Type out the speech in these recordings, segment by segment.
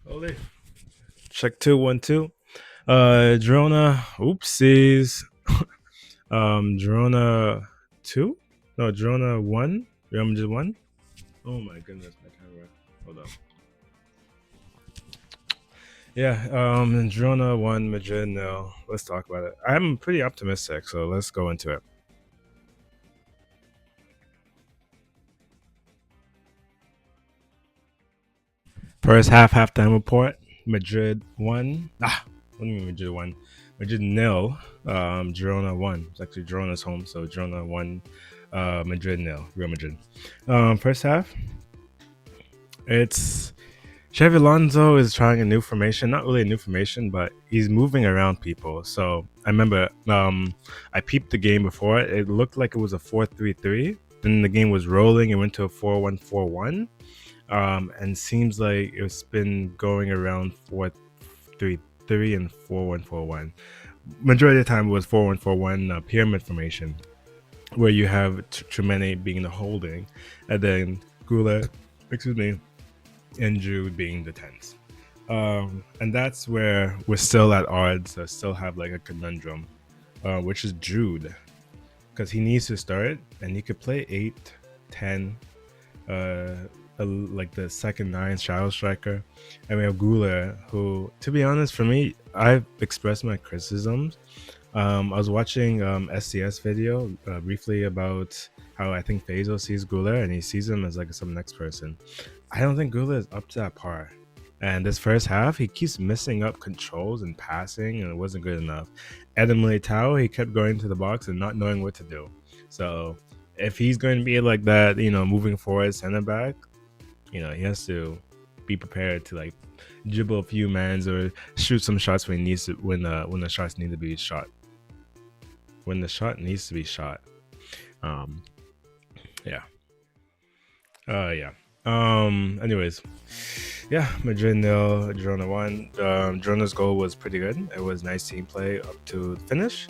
Ole. Check 2 1 2. Girona. Oopsies. Girona 2? No, Girona 1. Real Madrid 1. Oh my goodness, my camera. Hold up. Yeah, Girona 1, Madrid nil. Let's talk about it. I'm pretty optimistic, so let's go into it. First half halftime report. Madrid 1. What do you mean Madrid 1? Madrid nil. Girona 1. It's actually Girona's home, so Girona 1. Madrid nil. Real Madrid. First half. It's Chevy Alonso is trying a new formation. Not really a new formation, but he's moving around people. So I remember I peeped the game before. It looked like it was a 4-3-3. Then the game was rolling. It went to a 4-1-4-1. And seems like it's been going around 4-3-3 and 4-1-4-1. Majority of the time it was 4-1-4-1 pyramid formation, where you have Tremene being the holding, and then Gula, excuse me, and Jude being the tens. And that's where we're still at odds. I still have like a conundrum, which is Jude, because he needs to start and he could play 8, 10, like the second 9 shadow striker, and we have Gula, who, to be honest, for me, I've expressed my criticisms. I was watching SCS video briefly about how I think Faisal sees Gula, and he sees him as like some next person. I don't think Gula is up to that par. And this first half, he keeps messing up controls and passing, and it wasn't good enough. Adam Militao, he kept going to the box and not knowing what to do. So if he's going to be like that, moving forward center back, he has to be prepared to like dribble a few mans or shoot some shots when he needs to, when the shots need to be shot. When the shot needs to be shot. Yeah. Yeah. Anyways, yeah, Madrid nil, Girona 1. Girona's goal was pretty good. It was nice team play up to the finish.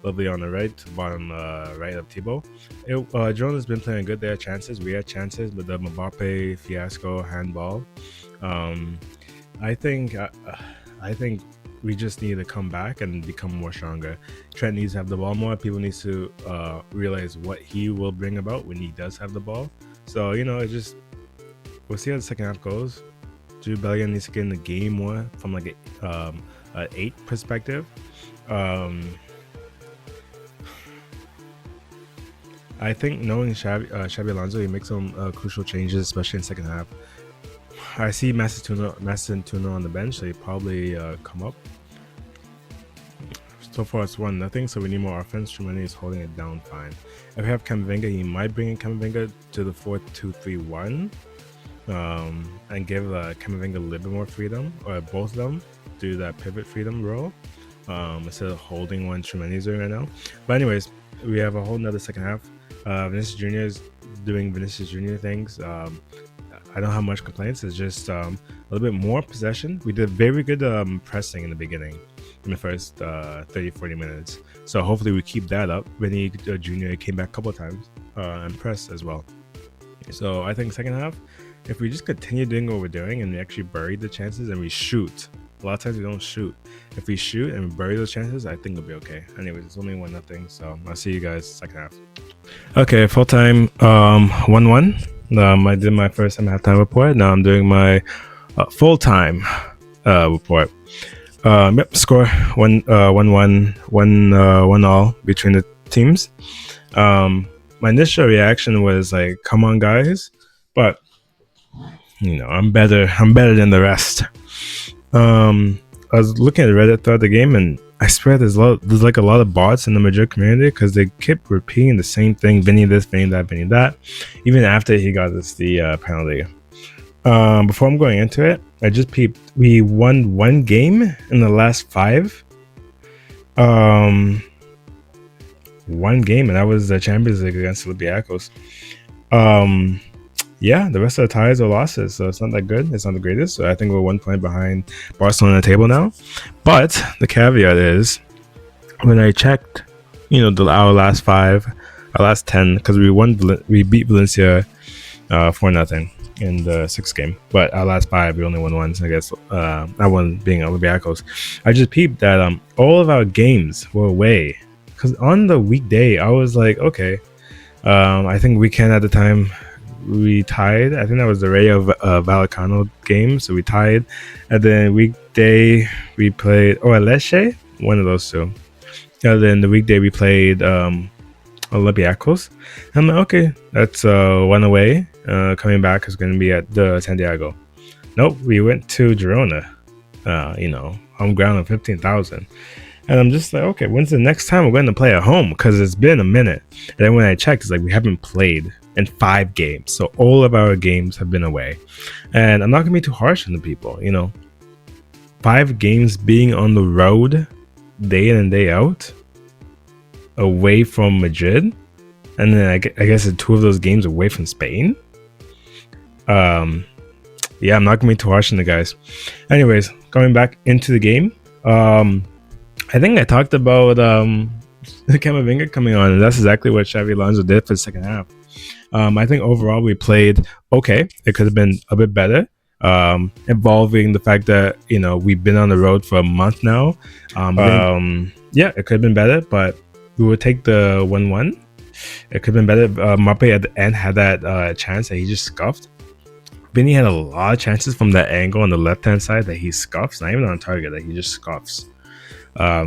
Lovely on the right, bottom right of Thibaut. Girona's been playing good. They had chances. We had chances, but the Mbappe fiasco handball. I think we just need to come back and become more stronger. Trent needs to have the ball more. People need to realize what he will bring about when he does have the ball. So we'll see how the second half goes. Jude Bellingham needs to get in the game more from like an 8 perspective. I think knowing Xabi Alonso, he makes some crucial changes, especially in second half. I see Macedonia on the bench, so he probably come up. So far it's 1-0, so we need more offense. Tremendous is holding it down fine. If we have Camavinga, he might bring in Camavinga to the 4-2-3-1 and give Camavinga a little bit more freedom, or both of them do that pivot freedom role instead of holding one Tremendous doing right now. But anyways, we have a whole nother second half. Vinicius Jr. is doing Vinicius Jr. things. I don't have much complaints. It's just a little bit more possession. We did very good pressing in the beginning, in the first 30-40 minutes. So hopefully we keep that up. Vinny Jr. came back a couple of times and pressed as well. So I think second half, if we just continue doing what we're doing and we actually bury the chances and we shoot. A lot of times we don't shoot. If we shoot and we bury those chances, I think it'll be okay. Anyways, it's only 1-0, so I'll see you guys second half. Okay, full time 1-1. I did my first time halftime report. Now I'm doing my full time report. Yep, score 1-1, 1-all between the teams. My initial reaction was like, "Come on, guys!" But I'm better than the rest. I was looking at Reddit throughout the game, and I swear there's like a lot of bots in the Madrid community because they kept repeating the same thing: Vinny this, Vinny that, Vinny that, even after he got the penalty. Before I'm going into it, I just peeped. We won 1 game in the last 5. 1 game, and that was the Champions League against Olympiacos. Yeah, the rest of the ties are losses, so it's not that good. It's not the greatest. So I think we're 1 point behind Barcelona on the table now. But the caveat is, when I checked, our last 5, our last 10, because we beat Valencia 4-0. in the sixth game. But our last five, we only won once. I guess that one being Olympiacos. I just peeped that all of our games were away. Because on the weekday, I was like, okay. I think weekend at the time we tied. I think that was the Rayo Vallecano game, so we tied. And then weekday we played Leche, one of those two. And then the weekday we played Olympiacos. I'm like, okay, that's one away. Coming back is going to be at the Santiago. Nope, we went to Girona. Home ground of 15,000. And I'm just like, okay, when's the next time we're going to play at home? Because it's been a minute. And then when I checked, it's like we haven't played in 5 games. So all of our games have been away. And I'm not going to be too harsh on the people, 5 games being on the road, day in and day out, away from Madrid. And then I guess 2 of those games away from Spain. Yeah, I'm not going to be too harsh on the guys. Anyways, going back into the game. I think I talked about Camavinga coming on, and that's exactly what Xavi Alonso did for the second half. I think overall we played okay. It could have been a bit better, involving the fact that we've been on the road for a month now. Yeah, it could have been better, but we would take the 1-1. It could have been better. Mbappe at the end had that chance that he just scuffed. Vinny had a lot of chances from that angle on the left-hand side that he scuffs, not even on target, that he just scuffs.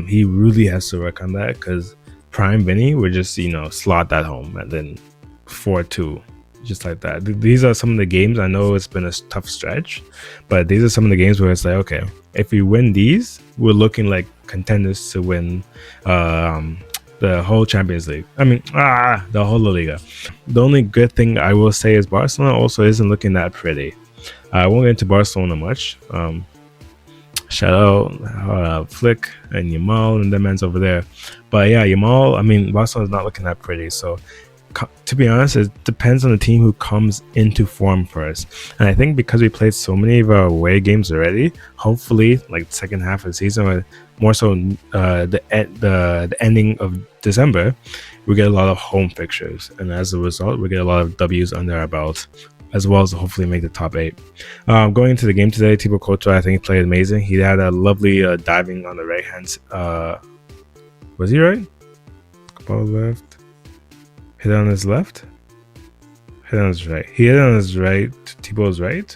He really has to work on that because Prime Vinny would just, slot that home and then 4-2, just like that. These are some of the games. I know it's been a tough stretch, but these are some of the games where it's like, okay, if we win these, we're looking like contenders to win the whole Champions League. I mean, the whole La Liga. The only good thing I will say is Barcelona also isn't looking that pretty. I won't get into Barcelona much. Shout out Flick and Yamal and them man's over there. But yeah, Yamal, I mean, Barcelona's not looking that pretty. So to be honest, it depends on the team who comes into form first. And I think because we played so many of our away games already, hopefully, like second half of the season, or more so the ending of December, we get a lot of home fixtures. And as a result, we get a lot of W's under our belt, as well as hopefully make the top 8. Going into the game today, Thibaut Courtois, I think he played amazing. He had a lovely diving on the right hand. Was he right? Ball left. Hit on his left. Hit on his right. He hit on his right. Thibaut's right.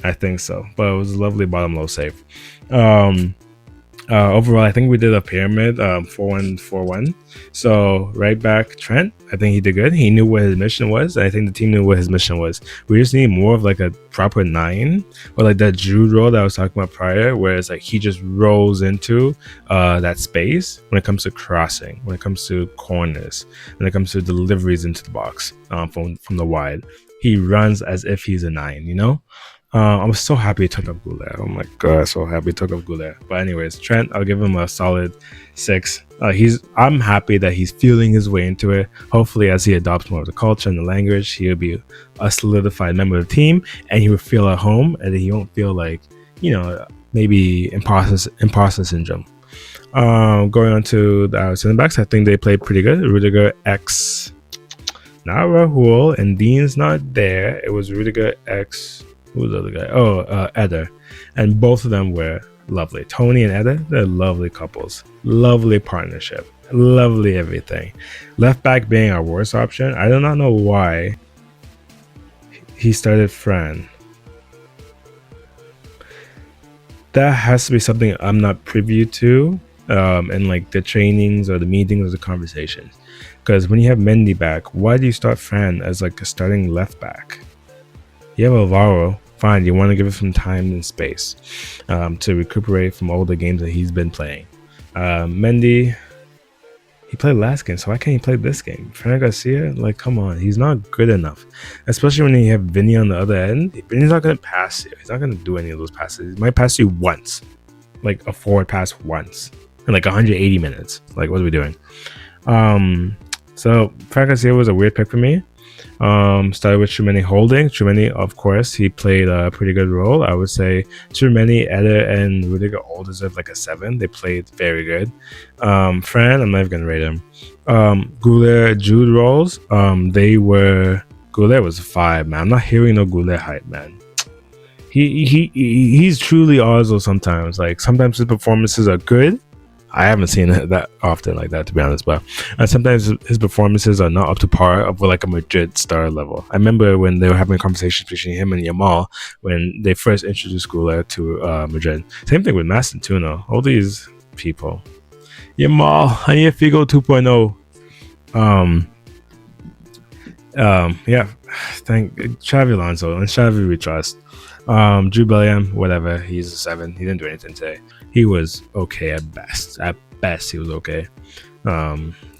I think so. But it was a lovely bottom low save. Overall, I think we did a pyramid 4-1-4-1. So right back, Trent, I think he did good. He knew what his mission was. I think the team knew what his mission was. We just need more of like a proper 9, or like that Jude role that I was talking about prior, where it's like he just rolls into that space when it comes to crossing, when it comes to corners, when it comes to deliveries into the box from the wide. He runs as if he's a 9, I was so happy he took up Goulet. Oh my god, so happy he took up Goulet. But anyways, Trent, I'll give him a solid 6. I'm happy that he's feeling his way into it. Hopefully, as he adopts more of the culture and the language, he'll be a solidified member of the team, and he will feel at home, and he won't feel like, maybe imposter syndrome. Going on to the center backs, I think they played pretty good. Rudiger X, not Rahul, and Dean's not there. It was Rudiger X. Who's the other guy? Eder. And both of them were lovely. Tony and Eder, they're lovely couples. Lovely partnership. Lovely everything. Left back being our worst option. I do not know why he started Fran. That has to be something I'm not privy to in like the trainings or the meetings or the conversations. Because when you have Mendy back, why do you start Fran as like a starting left back? You have Alvaro, fine. You want to give him some time and space to recuperate from all the games that he's been playing. Mendy, he played last game, so why can't he play this game? Fran Garcia, like, come on, he's not good enough. Especially when you have Vinny on the other end. Vinny's not going to pass you. He's not going to do any of those passes. He might pass you once, like a forward pass once, in like 180 minutes. Like, what are we doing? So Fran Garcia was a weird pick for me. Started with Tchouaméni holding. Tchouaméni, of course, he played a pretty good role. I would say Tchouaméni, Eder, and Rudiger all deserve like a 7. They played very good. Fran, I'm not even gonna rate him. Goulet, Jude roles, they were Goulet was 5, man. I'm not hearing no Goulet hype, man. He's truly also sometimes. Like sometimes his performances are good. I haven't seen it that often like that, to be honest, but sometimes his performances are not up to par of like a Madrid star level. I remember when they were having conversations between him and Yamal when they first introduced Goulet to Madrid. Same thing with Mastantuono. All these people. Yamal, I need a Figo 2.0. Yeah, thank Xavi Alonso and Xavi we trust. Drew Bellingham, whatever, he's a 7. He didn't do anything today. He was okay at best. At best, he was okay.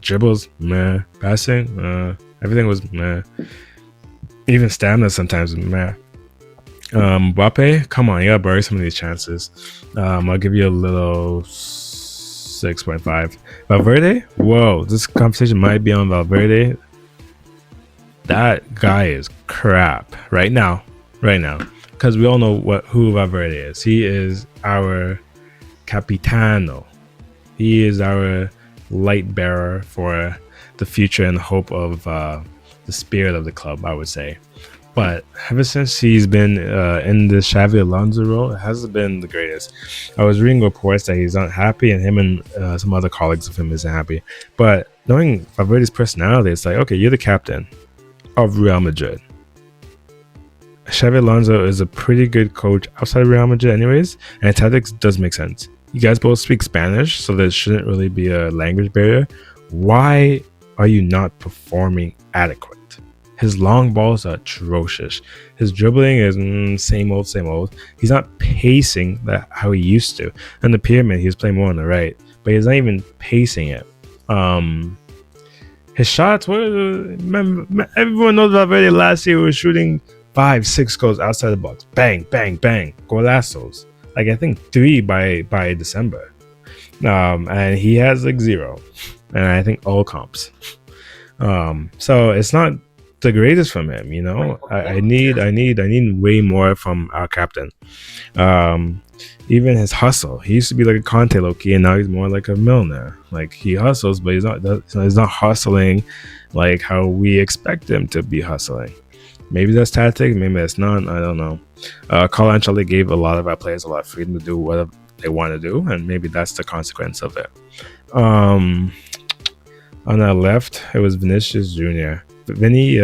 Dribbles, meh. Passing, everything was meh. Even stamina sometimes, meh. Mbappe, come on, you gotta bury some of these chances. I'll give you a little 6.5. Valverde, whoa, this conversation might be on Valverde. That guy is crap right now, because we all know who Valverde is. He is our capitano. He is our light bearer for the future and hope of the spirit of the club, I would say. But ever since he's been in the Xavi Alonso role, it hasn't been the greatest. I was reading reports that he's unhappy, and him and some other colleagues of him isn't happy. But knowing Valverde's personality, it's like, okay, you're the captain of Real Madrid. Xavi Alonso is a pretty good coach outside of Real Madrid anyways, and tactics does make sense. You guys both speak Spanish, so there shouldn't really be a language barrier. Why are you not performing adequate? His long balls are atrocious. His dribbling is same old. He's not pacing how he used to. And the pyramid, he was playing more on the right, but he's not even pacing it. His shots, everyone knows Valverde last year was shooting 5-6 goals outside the box. Bang, bang, bang. Golazos. Like I think 3 by December. And he has like 0. And I think all comps. So it's not the greatest from him, you know. I need way more from our captain. Even his hustle. He used to be like a Conte low-key, and now he's more like a Milner. Like he hustles, but he's not hustling like how we expect him to be hustling. Maybe that's tactic, maybe that's not. I don't know. Carlo Ancelotti gave a lot of our players a lot of freedom to do whatever they want to do, and maybe that's the consequence of it. On our left, it was Vinicius Jr. Vinny,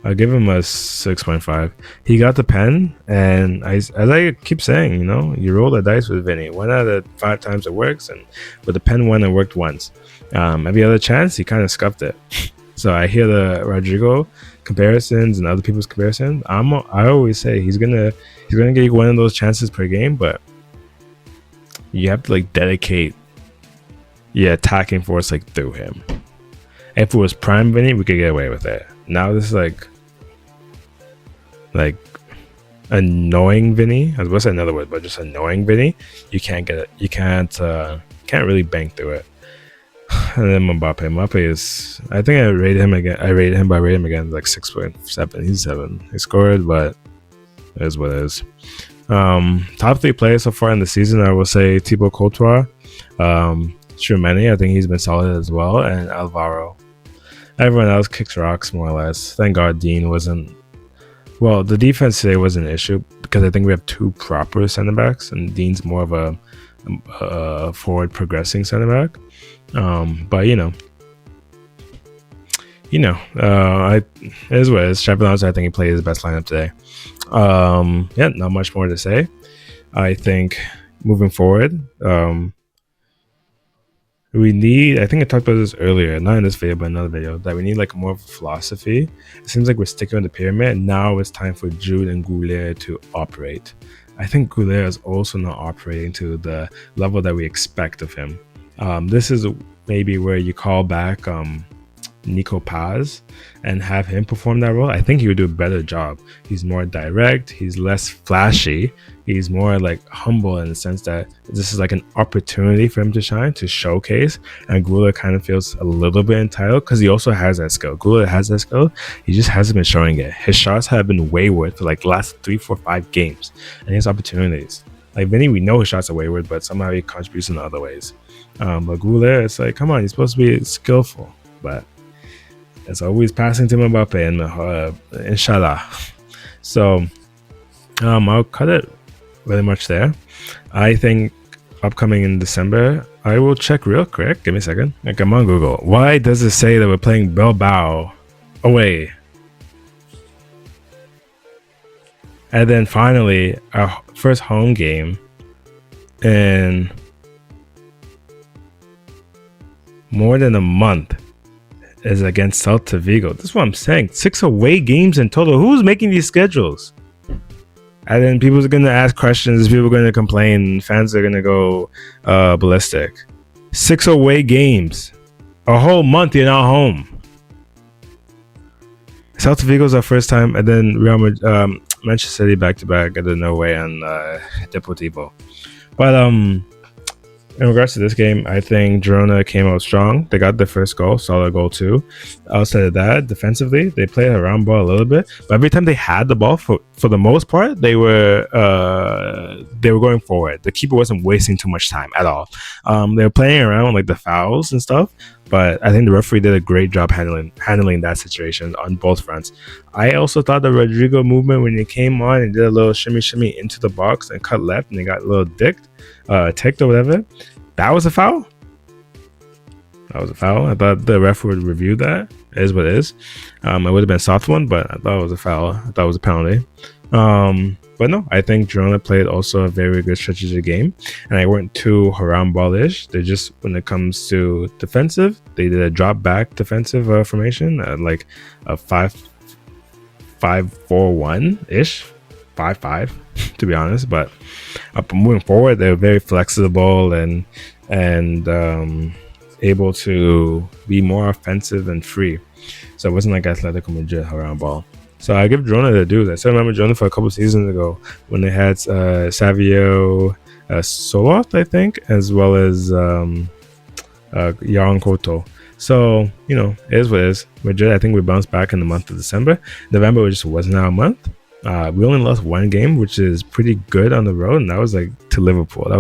I'll give him a 6.5. He got the pen, and as I keep saying, you know, you roll the dice with Vinny. 1 out of 5 times it works, and with the pen one, it worked once. Every other chance, he kind of scuffed it. So I hear the Rodrigo comparisons and other people's comparisons. I always say he's gonna get you 1 of those chances per game, but you have to like dedicate your attacking force like through him. If it was prime Vinny, we could get away with it. Now this is like annoying Vinny. I was going to say another word, but just annoying Vinny. You can't get it. You can't really bank through it. And then Mbappe is, I think I rated him again. I rated him like 6.7. He's 7. He scored, but it is what it is. Top 3 players so far in the season, I will say Thibaut Courtois, Tchouaméni, I think he's been solid as well, and Alvaro. Everyone else kicks rocks more or less. Thank God Dean wasn't. Well, the defense today was an issue because I think we have 2 proper center backs, and Dean's more of a forward progressing center back. But it is what it is. Xavi Alonso, I think he played his best lineup today. Yeah, not much more to say. I think moving forward, we need, I think I talked about this earlier, not in this video, but another video, that we need like more of a philosophy. It seems like we're sticking on the pyramid. Now it's time for Jude and Goulet to operate. I think Goulet is also not operating to the level that we expect of him. This is maybe where you call back Nico Paz and have him perform that role. I think he would do a better job. He's more direct, he's less flashy, he's more like humble in the sense that this is like an opportunity for him to shine, to showcase, and Goulet kind of feels a little bit entitled because he also has that skill. Goulet has that skill, he just hasn't been showing it. His shots have been wayward for like the last 3, 4, 5 games, and he has opportunities. Like Vinny, we know his shots are wayward, but somehow he contributes in other ways. But Goulet, it's like, come on, he's supposed to be skillful, but It's always passing to Mbappe and inshallah. So I'll cut it very much there. I think upcoming in December, I will check real quick. Give me a second. Like, I'm on Google. Why does it say that we're playing Bilbao away? And then finally, our first home game in more than a month is against Celta Vigo. This is what I'm saying. 6 away games in total. Who's making these schedules? And then people are going to ask questions. People are going to complain. Fans are going to go ballistic. 6 away games. A whole month you're not home. Celta Vigo's our first time. And then Real Madrid, Manchester City back-to-back. I don't know way on Deportivo. But in regards to this game, I think Girona came out strong. They got the first goal, solid goal too. Outside of that, defensively, they played around ball a little bit, but every time they had the ball, for the most part, they were going forward. The keeper wasn't wasting too much time at all. They were playing around like the fouls and stuff, but I think the referee did a great job handling that situation on both fronts. I also thought the Rodrigo movement when he came on and did a little shimmy into the box and cut left and they got a little ticked or whatever. That was a foul. That was a foul. I thought the ref would review that. It is what it is. It would have been a soft one, but I thought it was a foul. I thought it was a penalty. But no, I think Girona played also a very good strategic game, and they weren't too haram ball-ish. They just, when it comes to defensive, they did a drop back defensive formation, like a 5-4-1 ish, 5-5 to be honest. But moving forward, they're very flexible and able to be more offensive and free. So it wasn't like Atletico Madrid around ball. So I give Girona the due. I still remember Girona for a couple seasons ago when they had Savio Solot, I think, as well as Jan Koto. So, you know, it is what it is. Madrid, I think we bounced back in the month of December. November just wasn't our month. We only lost one game, which is pretty good on the road, and that was like to Liverpool.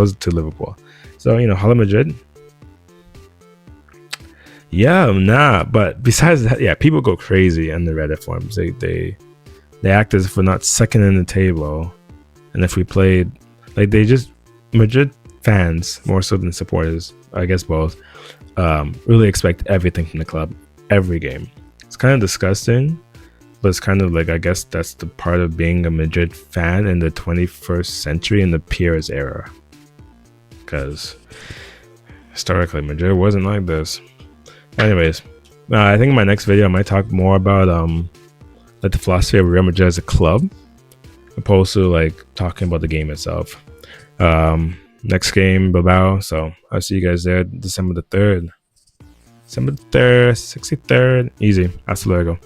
So, you know, Hala Madrid. Yeah, but besides that, yeah, people go crazy on the Reddit forums. They act as if we're not second in the table, and if we played, like, they just, Madrid fans more so than supporters, I guess both, really expect everything from the club every game. It's kind of disgusting, but it's kind of like, I guess that's the part of being a Madrid fan in the 21st century in the Piers era, because historically Madrid wasn't like this. Anyways, I think in my next video I might talk more about like the philosophy of Real Madrid as a club, opposed to like talking about the game itself. Next game, Bilbao. So I'll see you guys there December the 3rd. December the 3rd, 63rd. Easy. Hasta luego.